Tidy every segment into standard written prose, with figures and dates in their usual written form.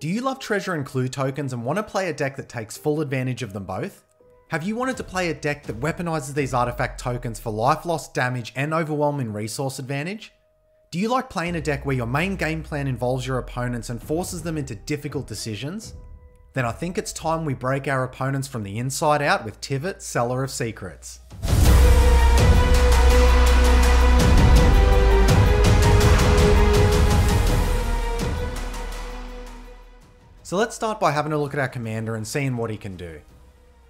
Do you love treasure and clue tokens and want to play a deck that takes full advantage of them both? Have you wanted to play a deck that weaponizes these artifact tokens for life loss, damage, and overwhelming resource advantage? Do you like playing a deck where your main game plan involves your opponents and forces them into difficult decisions? Then I think it's time we break our opponents from the inside out with Tivit, Seller of Secrets. So let's start by having a look at our commander and seeing what he can do.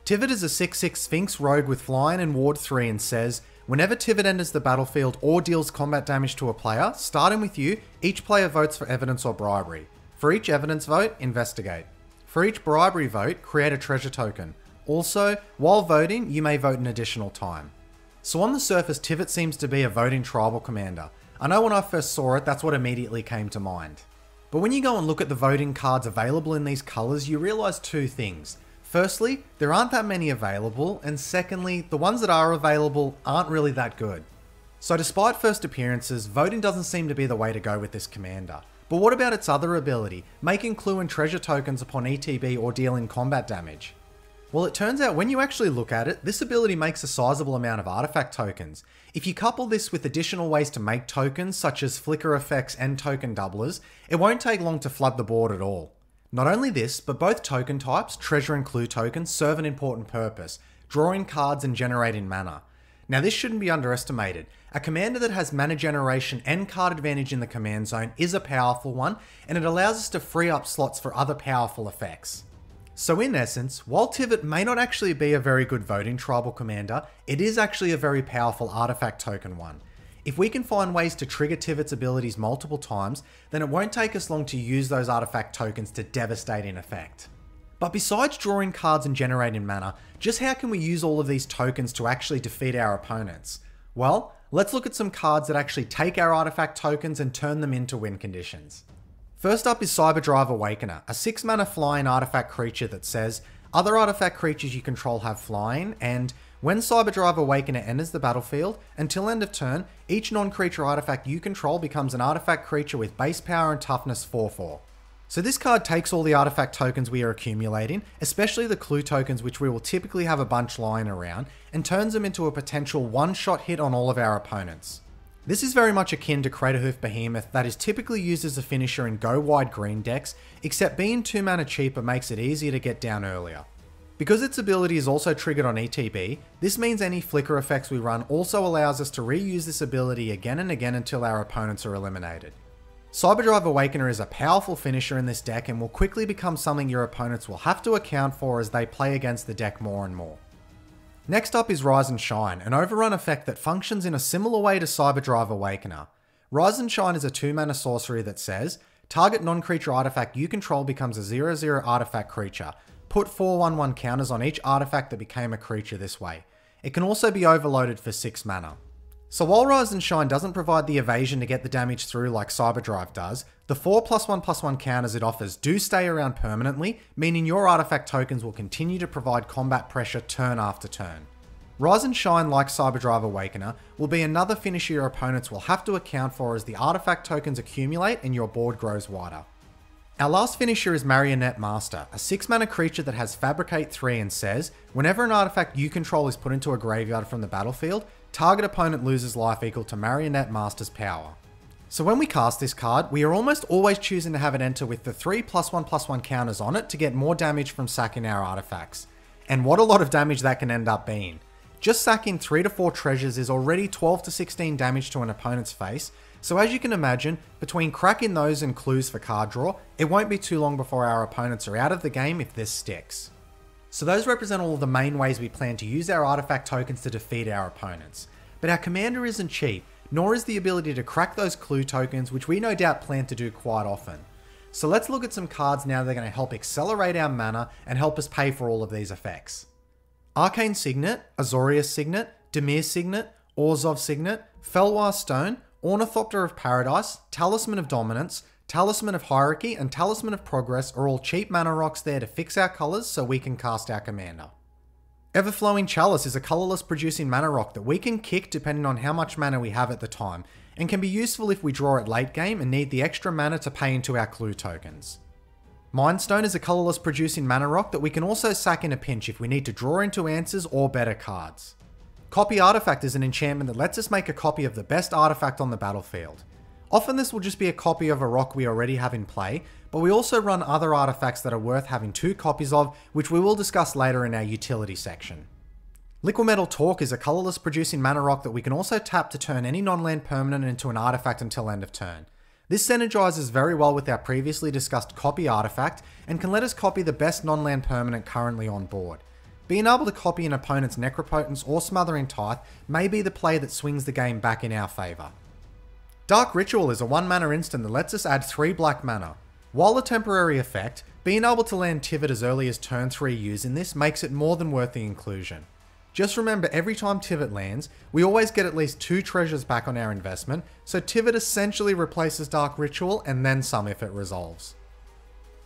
Tivit is a 6/6 Sphinx rogue with flying and ward 3 and says, whenever Tivit enters the battlefield or deals combat damage to a player, starting with you, each player votes for evidence or bribery. For each evidence vote, investigate. For each bribery vote, create a treasure token. Also, while voting, you may vote an additional time. So on the surface, Tivit seems to be a voting tribal commander. I know when I first saw it, that's what immediately came to mind. But when you go and look at the voting cards available in these colours, you realise two things. Firstly, there aren't that many available, and secondly, the ones that are available aren't really that good. So despite first appearances, voting doesn't seem to be the way to go with this commander. But what about its other ability, making clue and treasure tokens upon ETB or dealing combat damage? Well, it turns out when you actually look at it, this ability makes a sizable amount of artifact tokens. If you couple this with additional ways to make tokens, such as flicker effects and token doublers, it won't take long to flood the board at all. Not only this, but both token types, treasure and clue tokens, serve an important purpose, drawing cards and generating mana. Now this shouldn't be underestimated. A commander that has mana generation and card advantage in the command zone is a powerful one, and it allows us to free up slots for other powerful effects. So in essence, while Tivit may not actually be a very good voting tribal commander, it is actually a very powerful artifact token one. If we can find ways to trigger Tivit's abilities multiple times, then it won't take us long to use those artifact tokens to devastating effect. But besides drawing cards and generating mana, just how can we use all of these tokens to actually defeat our opponents? Well, let's look at some cards that actually take our artifact tokens and turn them into win conditions. First up is Cyberdrive Awakener, a 6 mana flying artifact creature that says, other artifact creatures you control have flying, and when Cyberdrive Awakener enters the battlefield, until end of turn, each non-creature artifact you control becomes an artifact creature with base power and toughness 4/4. So this card takes all the artifact tokens we are accumulating, especially the clue tokens which we will typically have a bunch lying around, and turns them into a potential one-shot hit on all of our opponents. This is very much akin to Craterhoof Behemoth that is typically used as a finisher in go-wide green decks, except being 2 mana cheaper makes it easier to get down earlier. Because its ability is also triggered on ETB, this means any flicker effects we run also allows us to reuse this ability again and again until our opponents are eliminated. Cyberdrive Awakener is a powerful finisher in this deck and will quickly become something your opponents will have to account for as they play against the deck more and more. Next up is Rise and Shine, an overrun effect that functions in a similar way to Cyberdrive Awakener. Rise and Shine is a 2 mana sorcery that says, target non-creature artifact you control becomes a 0/0 artifact creature. Put 4/1/1 counters on each artifact that became a creature this way. It can also be overloaded for 6 mana. So while Rise and Shine doesn't provide the evasion to get the damage through like Cyberdrive does, the 4+1/+1 counters it offers do stay around permanently, meaning your artifact tokens will continue to provide combat pressure turn after turn. Rise and Shine, like Cyberdrive Awakener, will be another finisher your opponents will have to account for as the artifact tokens accumulate and your board grows wider. Our last finisher is Marionette Master, a 6 mana creature that has Fabricate 3 and says, whenever an artifact you control is put into a graveyard from the battlefield, target opponent loses life equal to Marionette Master's power. So when we cast this card, we are almost always choosing to have it enter with the 3+1/+1 counters on it to get more damage from sacking our artifacts. And what a lot of damage that can end up being. Just sacking 3 to 4 treasures is already 12 to 16 damage to an opponent's face, so as you can imagine, between cracking those and clues for card draw, it won't be too long before our opponents are out of the game if this sticks. So those represent all of the main ways we plan to use our artifact tokens to defeat our opponents. But our commander isn't cheap, nor is the ability to crack those clue tokens, which we no doubt plan to do quite often. So let's look at some cards now that are going to help accelerate our mana and help us pay for all of these effects. Arcane Signet, Azorius Signet, Dimir Signet, Orzhov Signet, Felwar Stone, Ornithopter of Paradise, Talisman of Dominance, Talisman of Hierarchy, and Talisman of Progress are all cheap mana rocks there to fix our colours so we can cast our commander. Everflowing Chalice is a colourless producing mana rock that we can kick depending on how much mana we have at the time, and can be useful if we draw it late game and need the extra mana to pay into our clue tokens. Mind Stone is a colourless producing mana rock that we can also sack in a pinch if we need to draw into answers or better cards. Copy Artifact is an enchantment that lets us make a copy of the best artifact on the battlefield. Often this will just be a copy of a rock we already have in play, but we also run other artifacts that are worth having 2 copies of, which we will discuss later in our utility section. Liquimetal Torque is a colourless producing mana rock that we can also tap to turn any non-land permanent into an artifact until end of turn. This synergizes very well with our previously discussed Copy Artifact and can let us copy the best non-land permanent currently on board. Being able to copy an opponent's Necropotence or Smothering Tithe may be the play that swings the game back in our favour. Dark Ritual is a 1 mana instant that lets us add 3 black mana. While a temporary effect, being able to land Tivit as early as turn 3 using this makes it more than worth the inclusion. Just remember, every time Tivit lands, we always get at least 2 treasures back on our investment, so Tivit essentially replaces Dark Ritual and then some if it resolves.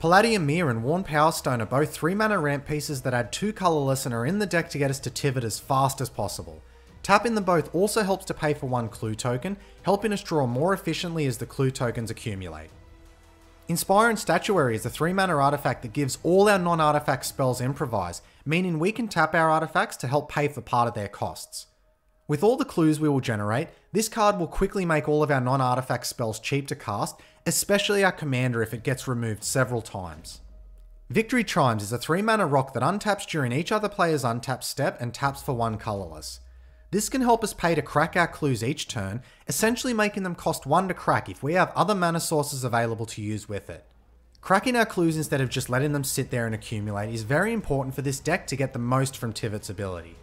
Palladium Mirror and Worn Power Stone are both 3 mana ramp pieces that add 2 colourless and are in the deck to get us to Tivit as fast as possible. Tapping them both also helps to pay for 1 clue token, helping us draw more efficiently as the clue tokens accumulate. Inspire and Statuary is a 3 mana artifact that gives all our non-artifact spells Improvise, meaning we can tap our artifacts to help pay for part of their costs. With all the clues we will generate, this card will quickly make all of our non-artifact spells cheap to cast, especially our commander if it gets removed several times. Victory Chimes is a 3 mana rock that untaps during each other player's untap step and taps for 1 colourless. This can help us pay to crack our clues each turn, essentially making them cost 1 to crack if we have other mana sources available to use with it. Cracking our clues instead of just letting them sit there and accumulate is very important for this deck to get the most from Tivit's ability.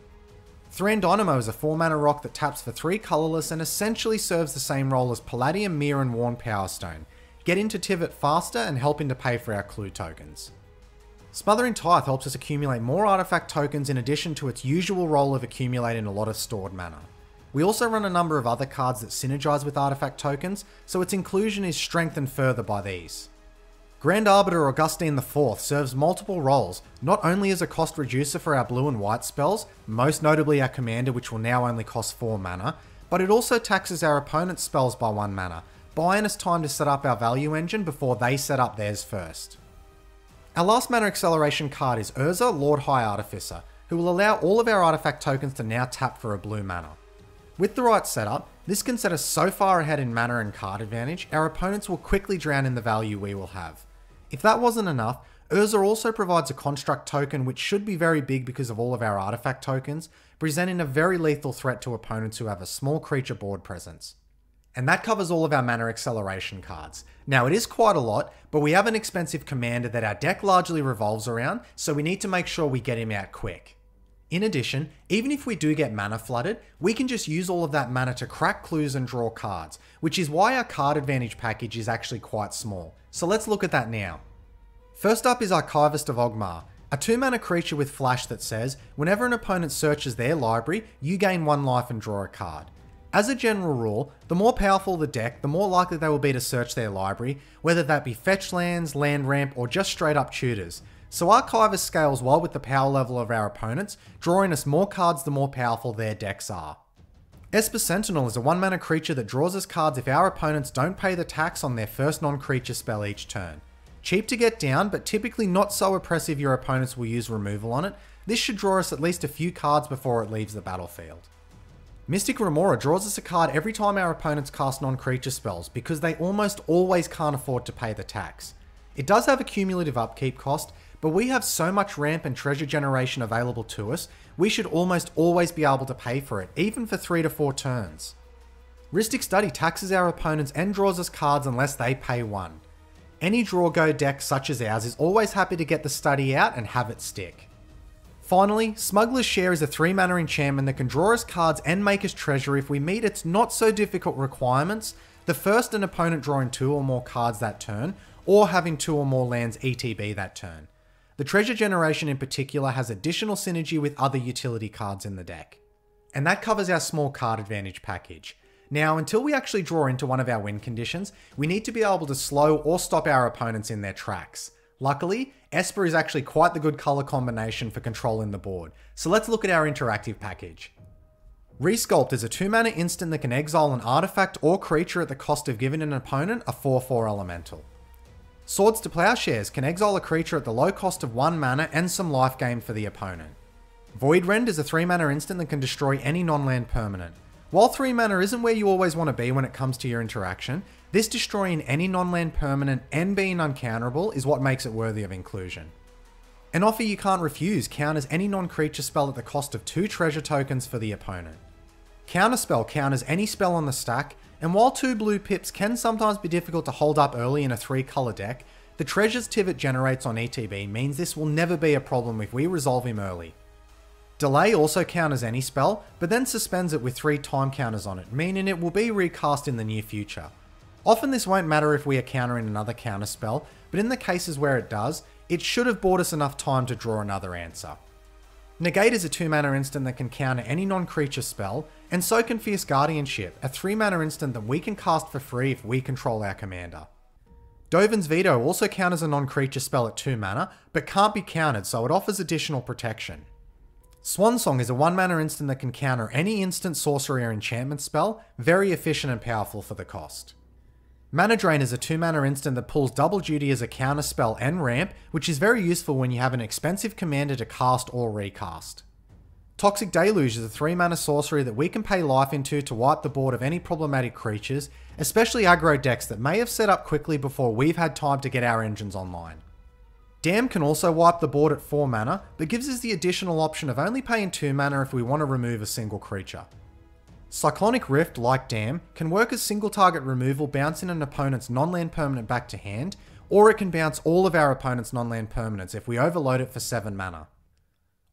Thran Dynamo is a 4 mana rock that taps for 3 colourless and essentially serves the same role as Palladium Mirror and Worn Power Stone, getting to Tivit faster and helping to pay for our clue tokens. Smothering Tithe helps us accumulate more artifact tokens in addition to its usual role of accumulating a lot of stored mana. We also run a number of other cards that synergize with artifact tokens, so its inclusion is strengthened further by these. Grand Arbiter Augustine IV serves multiple roles, not only as a cost reducer for our blue and white spells, most notably our commander which will now only cost 4 mana, but it also taxes our opponent's spells by 1 mana, buying us time to set up our value engine before they set up theirs first. Our last mana acceleration card is Urza, Lord High Artificer, who will allow all of our artifact tokens to now tap for a blue mana. With the right setup, this can set us so far ahead in mana and card advantage, our opponents will quickly drown in the value we will have. If that wasn't enough, Urza also provides a construct token which should be very big because of all of our artifact tokens, presenting a very lethal threat to opponents who have a small creature board presence. And that covers all of our mana acceleration cards. Now it is quite a lot, but we have an expensive commander that our deck largely revolves around, so we need to make sure we get him out quick. In addition, even if we do get mana flooded, we can just use all of that mana to crack clues and draw cards, which is why our card advantage package is actually quite small. So let's look at that now. First up is Archivist of Ogmar, a 2 mana creature with flash that says, whenever an opponent searches their library, you gain 1 life and draw a card. As a general rule, the more powerful the deck, the more likely they will be to search their library, whether that be fetch lands, land ramp, or just straight up tutors. So Archivist scales well with the power level of our opponents, drawing us more cards the more powerful their decks are. Esper Sentinel is a 1 mana creature that draws us cards if our opponents don't pay the tax on their first non-creature spell each turn. Cheap to get down, but typically not so oppressive your opponents will use removal on it. This should draw us at least a few cards before it leaves the battlefield. Mystic Remora draws us a card every time our opponents cast non-creature spells because they almost always can't afford to pay the tax. It does have a cumulative upkeep cost, but we have so much ramp and treasure generation available to us, we should almost always be able to pay for it, even for 3 to 4 turns. Rhystic Study taxes our opponents and draws us cards unless they pay 1. Any draw go deck such as ours is always happy to get the study out and have it stick. Finally, Smuggler's Share is a 3 mana enchantment that can draw us cards and make us treasure if we meet its not so difficult requirements, the first an opponent drawing 2 or more cards that turn, or having 2 or more lands ETB that turn. The treasure generation in particular has additional synergy with other utility cards in the deck. And that covers our small card advantage package. Now, until we actually draw into one of our win conditions, we need to be able to slow or stop our opponents in their tracks. Luckily, Esper is actually quite the good colour combination for controlling the board, so let's look at our interactive package. Resculpt is a 2 mana instant that can exile an artifact or creature at the cost of giving an opponent a 4/4 elemental. Swords to Plowshares can exile a creature at the low cost of 1 mana and some life gain for the opponent. Void Rend is a 3 mana instant that can destroy any non-land permanent. While 3 mana isn't where you always want to be when it comes to your interaction, this destroying any non-land permanent and being uncounterable is what makes it worthy of inclusion. An offer you can't refuse counters any non-creature spell at the cost of 2 treasure tokens for the opponent. Counterspell counters any spell on the stack, and while 2 blue pips can sometimes be difficult to hold up early in a 3-colour deck, the treasures Tivit generates on ETB means this will never be a problem if we resolve him early. Delay also counters any spell, but then suspends it with 3 time counters on it, meaning it will be recast in the near future. Often this won't matter if we are countering another counter spell, but in the cases where it does, it should have bought us enough time to draw another answer. Negate is a 2 mana instant that can counter any non-creature spell, and so can Fierce Guardianship, a 3 mana instant that we can cast for free if we control our commander. Dovin's Veto also counters a non-creature spell at 2 mana, but can't be countered, so it offers additional protection. Swansong is a 1 mana instant that can counter any instant sorcery or enchantment spell, very efficient and powerful for the cost. Mana Drain is a 2 mana instant that pulls double duty as a counter spell and ramp, which is very useful when you have an expensive commander to cast or recast. Toxic Deluge is a 3 mana sorcery that we can pay life into to wipe the board of any problematic creatures, especially aggro decks that may have set up quickly before we've had time to get our engines online. Dam can also wipe the board at 4 mana, but gives us the additional option of only paying 2 mana if we want to remove a single creature. Cyclonic Rift, like Dam, can work as single target removal, bouncing an opponent's non-land permanent back to hand, or it can bounce all of our opponent's non-land permanents if we overload it for 7 mana.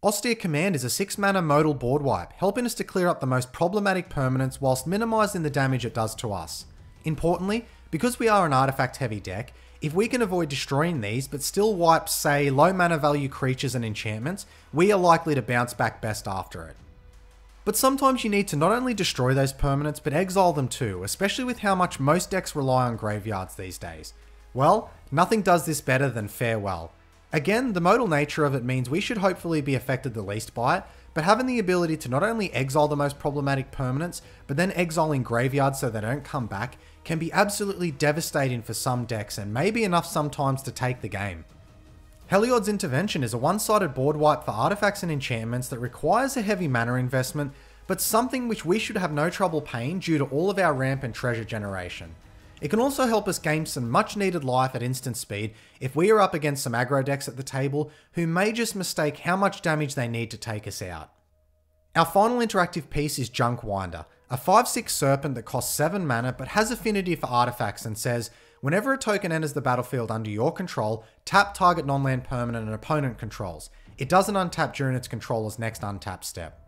Austere Command is a 6 mana modal board wipe, helping us to clear up the most problematic permanents whilst minimising the damage it does to us. Importantly, because we are an artifact heavy deck, if we can avoid destroying these but still wipe, say, low mana value creatures and enchantments, we are likely to bounce back best after it. But sometimes you need to not only destroy those permanents, but exile them too, especially with how much most decks rely on graveyards these days. Well, nothing does this better than Farewell. Again, the modal nature of it means we should hopefully be affected the least by it, but having the ability to not only exile the most problematic permanents, but then exiling graveyards so they don't come back, can be absolutely devastating for some decks and may be enough sometimes to take the game. Heliod's Intervention is a one-sided board wipe for artifacts and enchantments that requires a heavy mana investment, but something which we should have no trouble paying due to all of our ramp and treasure generation. It can also help us gain some much needed life at instant speed if we are up against some aggro decks at the table who may just mistake how much damage they need to take us out. Our final interactive piece is Junkwinder, a 5/6 serpent that costs 7 mana but has affinity for artifacts and says, whenever a token enters the battlefield under your control, tap target non-land permanent an opponent controls. It doesn't untap during its controller's next untap step.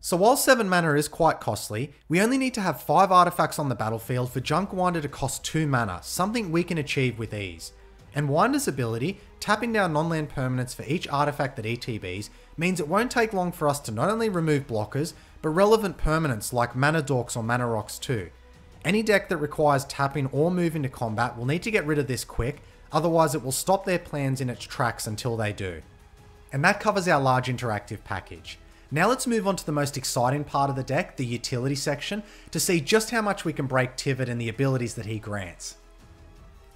So while 7 mana is quite costly, we only need to have 5 artifacts on the battlefield for Junkwinder to cost 2 mana, something we can achieve with ease. And Winder's ability, tapping down non-land permanents for each artifact that ETBs, means it won't take long for us to not only remove blockers, but relevant permanents like Mana Dorks or Mana Rocks too. Any deck that requires tapping or moving to combat will need to get rid of this quick, otherwise it will stop their plans in its tracks until they do. And that covers our large interactive package. Now let's move on to the most exciting part of the deck, the utility section, to see just how much we can break Tivit and the abilities that he grants.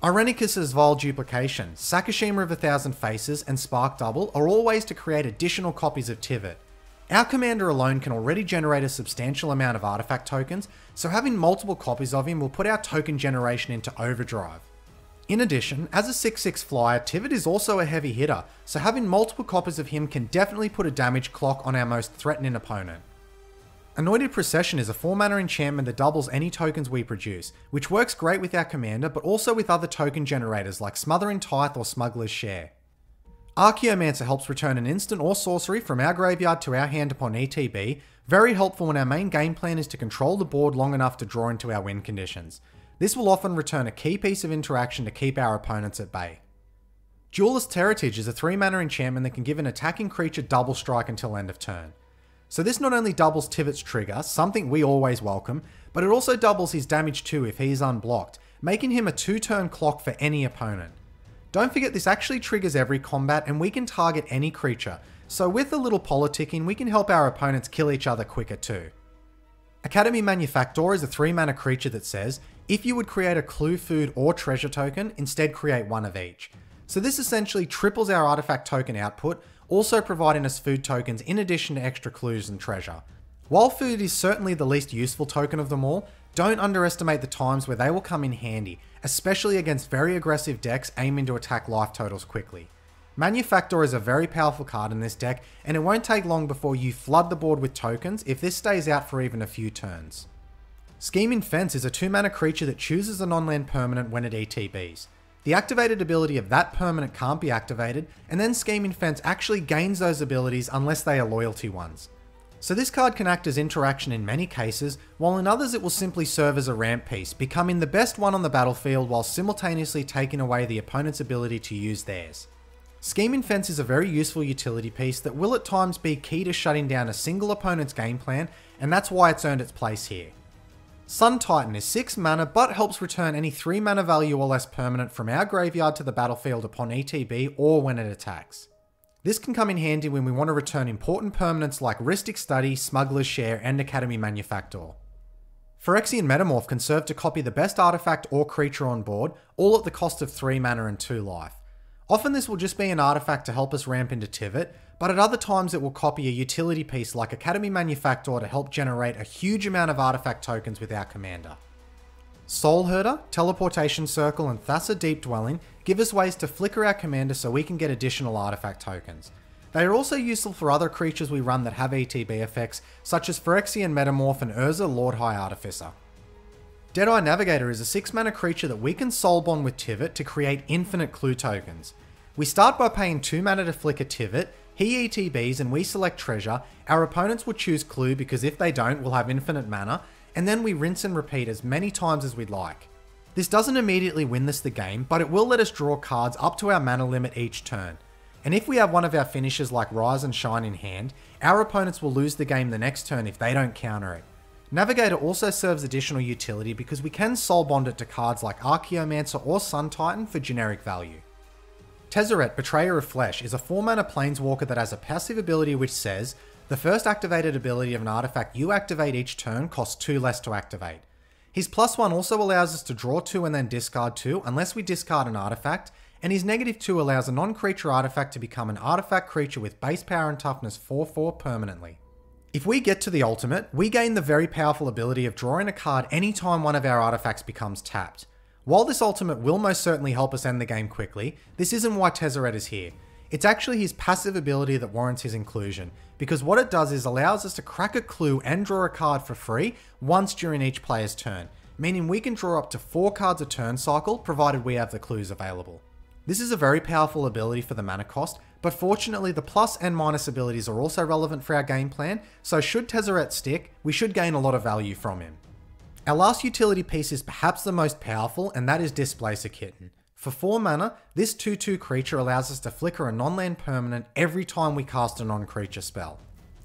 Irenicus's Vile Duplication, Sakashima of 1,000 Faces, and Spark Double are all ways to create additional copies of Tivit. Our commander alone can already generate a substantial amount of artifact tokens, so having multiple copies of him will put our token generation into overdrive. In addition, as a 6/6 flyer, Tivit is also a heavy hitter, so having multiple copies of him can definitely put a damage clock on our most threatening opponent. Anointed Procession is a 4 mana enchantment that doubles any tokens we produce, which works great with our commander but also with other token generators like Smothering Tithe or Smuggler's Share. Archaeomancer helps return an instant or sorcery from our graveyard to our hand upon ETB, very helpful when our main game plan is to control the board long enough to draw into our win conditions. This will often return a key piece of interaction to keep our opponents at bay. Duelist's Heritage is a 3 mana enchantment that can give an attacking creature double strike until end of turn. So this not only doubles Tivit's trigger, something we always welcome, but it also doubles his damage too if he is unblocked, making him a 2-turn clock for any opponent. Don't forget this actually triggers every combat and we can target any creature, so with a little politicking we can help our opponents kill each other quicker too. Academy Manufactor is a 3 mana creature that says, If you would create a clue, food, or treasure token, instead create one of each. So this essentially triples our artifact token output, also providing us food tokens in addition to extra clues and treasure. While food is certainly the least useful token of them all, don't underestimate the times where they will come in handy, especially against very aggressive decks aiming to attack life totals quickly. Manufactor is a very powerful card in this deck, and it won't take long before you flood the board with tokens if this stays out for even a few turns. Scheming Fence is a 2-mana creature that chooses a non-land permanent when it ETBs. The activated ability of that permanent can't be activated, and then Scheming Fence actually gains those abilities unless they are loyalty ones. So this card can act as interaction in many cases, while in others it will simply serve as a ramp piece, becoming the best one on the battlefield while simultaneously taking away the opponent's ability to use theirs. Scheming Fence is a very useful utility piece that will at times be key to shutting down a single opponent's game plan, and that's why it's earned its place here. Sun Titan is 6 mana but helps return any 3 mana value or less permanent from our graveyard to the battlefield upon ETB or when it attacks. This can come in handy when we want to return important permanents like Rhystic Study, Smuggler's Share, and Academy Manufactor. Phyrexian Metamorph can serve to copy the best artifact or creature on board, all at the cost of 3 mana and 2 life. Often this will just be an artifact to help us ramp into Tivit, but at other times it will copy a utility piece like Academy Manufactor to help generate a huge amount of artifact tokens with our commander. Soul Herder, Teleportation Circle, and Thassa Deep Dwelling give us ways to flicker our commander so we can get additional artifact tokens. They are also useful for other creatures we run that have ETB effects, such as Phyrexian Metamorph and Urza Lord High Artificer. Deadeye Navigator is a 6 mana creature that we can soul bond with Tivit to create infinite clue tokens. We start by paying 2 mana to flicker Tivit, he ETBs and we select treasure, our opponents will choose clue because if they don't we'll have infinite mana, and then we rinse and repeat as many times as we'd like. This doesn't immediately win us the game, but it will let us draw cards up to our mana limit each turn. And if we have one of our finishes like Rise and Shine in hand, our opponents will lose the game the next turn if they don't counter it. Navigator also serves additional utility because we can soul bond it to cards like Archaeomancer or Sun Titan for generic value. Tezeret, Betrayer of Flesh, is a 4 mana planeswalker that has a passive ability which says, the first activated ability of an artifact you activate each turn costs 2 less to activate. His +1 also allows us to draw 2 and then discard 2 unless we discard an artifact, and his -2 allows a non-creature artifact to become an artifact creature with base power and toughness 4/4 permanently. If we get to the ultimate, we gain the very powerful ability of drawing a card anytime one of our artifacts becomes tapped. While this ultimate will most certainly help us end the game quickly, this isn't why Tezeret is here. It's actually his passive ability that warrants his inclusion, because what it does is allows us to crack a clue and draw a card for free once during each player's turn, meaning we can draw up to 4 cards a turn cycle provided we have the clues available. This is a very powerful ability for the mana cost, but fortunately the plus and minus abilities are also relevant for our game plan, so should Tezeret stick, we should gain a lot of value from him. Our last utility piece is perhaps the most powerful, and that is Displacer Kitten. For 4 mana, this 2/2 creature allows us to flicker a non-land permanent every time we cast a non-creature spell.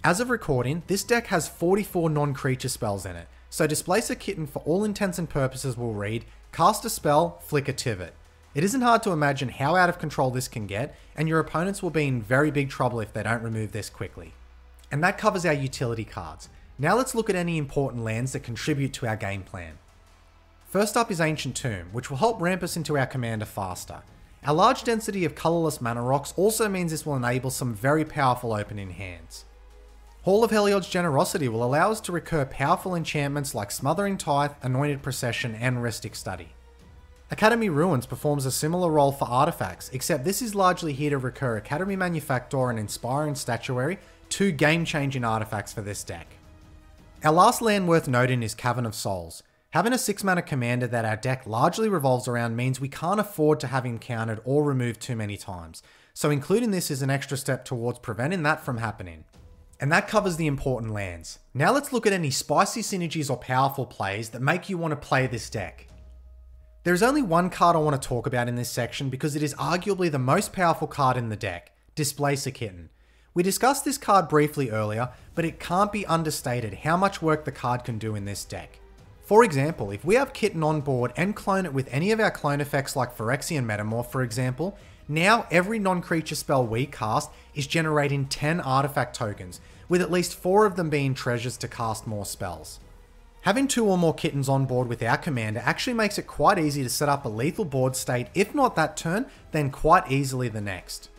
As of recording, this deck has 44 non-creature spells in it, so Displacer Kitten for all intents and purposes will read, cast a spell, flicker Tivit. It isn't hard to imagine how out of control this can get, and your opponents will be in very big trouble if they don't remove this quickly. And that covers our utility cards. Now let's look at any important lands that contribute to our game plan. First up is Ancient Tomb, which will help ramp us into our commander faster. Our large density of colourless mana rocks also means this will enable some very powerful opening hands. Hall of Heliod's Generosity will allow us to recur powerful enchantments like Smothering Tithe, Anointed Procession, and Rhystic Study. Academy Ruins performs a similar role for artifacts, except this is largely here to recur Academy Manufactor and Inspiring Statuary, 2 game-changing artifacts for this deck. Our last land worth noting is Cavern of Souls. Having a 6 mana commander that our deck largely revolves around means we can't afford to have him countered or removed too many times, so including this is an extra step towards preventing that from happening. And that covers the important lands. Now let's look at any spicy synergies or powerful plays that make you want to play this deck. There is only one card I want to talk about in this section because it is arguably the most powerful card in the deck, Displacer Kitten. We discussed this card briefly earlier, but it can't be understated how much work the card can do in this deck. For example, if we have Kitten on board and clone it with any of our clone effects like Phyrexian Metamorph for example, now every non-creature spell we cast is generating 10 artifact tokens, with at least 4 of them being treasures to cast more spells. Having 2 or more kittens on board with our commander actually makes it quite easy to set up a lethal board state, if not that turn, then quite easily the next.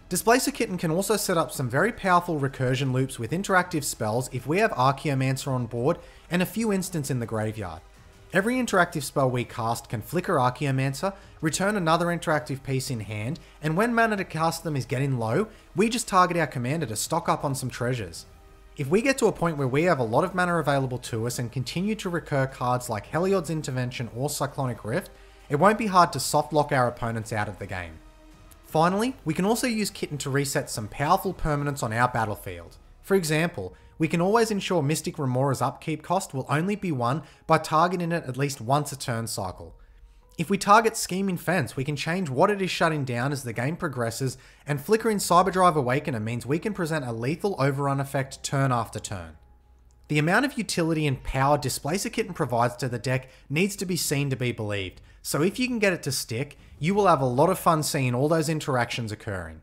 Displacer Kitten can also set up some very powerful recursion loops with interactive spells if we have Archaeomancer on board and a few instants in the graveyard. Every interactive spell we cast can flicker Archaeomancer, return another interactive piece in hand, and when mana to cast them is getting low, we just target our commander to stock up on some treasures. If we get to a point where we have a lot of mana available to us and continue to recur cards like Heliod's Intervention or Cyclonic Rift, it won't be hard to soft lock our opponents out of the game. Finally, we can also use Kitten to reset some powerful permanents on our battlefield. For example, we can always ensure Mystic Remora's upkeep cost will only be 1 by targeting it at least once a turn cycle. If we target Scheming Fence, we can change what it is shutting down as the game progresses, and flickering Cyberdrive Awakener means we can present a lethal overrun effect turn after turn. The amount of utility and power Displacer Kitten provides to the deck needs to be seen to be believed, so if you can get it to stick, you will have a lot of fun seeing all those interactions occurring.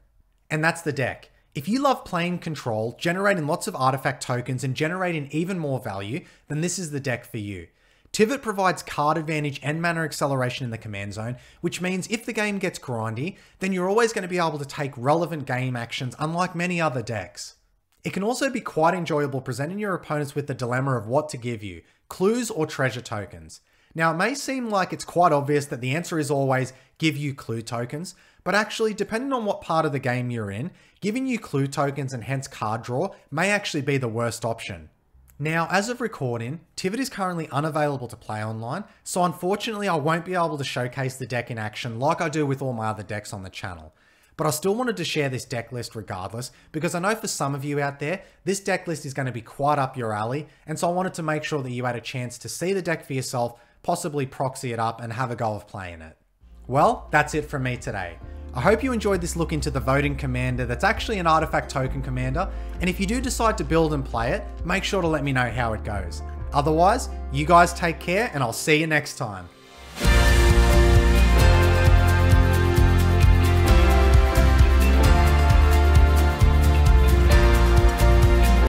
And that's the deck. If you love playing control, generating lots of artifact tokens, and generating even more value, then this is the deck for you. Tivit provides card advantage and mana acceleration in the command zone, which means if the game gets grindy, then you're always going to be able to take relevant game actions unlike many other decks. It can also be quite enjoyable presenting your opponents with the dilemma of what to give you, clues or treasure tokens. Now, it may seem like it's quite obvious that the answer is always give you clue tokens, but actually, depending on what part of the game you're in, giving you clue tokens and hence card draw may actually be the worst option. Now, as of recording, Tivit is currently unavailable to play online, so unfortunately I won't be able to showcase the deck in action like I do with all my other decks on the channel. But I still wanted to share this deck list regardless, because I know for some of you out there, this deck list is going to be quite up your alley, and so I wanted to make sure that you had a chance to see the deck for yourself, possibly proxy it up and have a go of playing it. Well, that's it from me today. I hope you enjoyed this look into the voting commander that's actually an artifact token commander, and if you do decide to build and play it, make sure to let me know how it goes. Otherwise, you guys take care and I'll see you next time.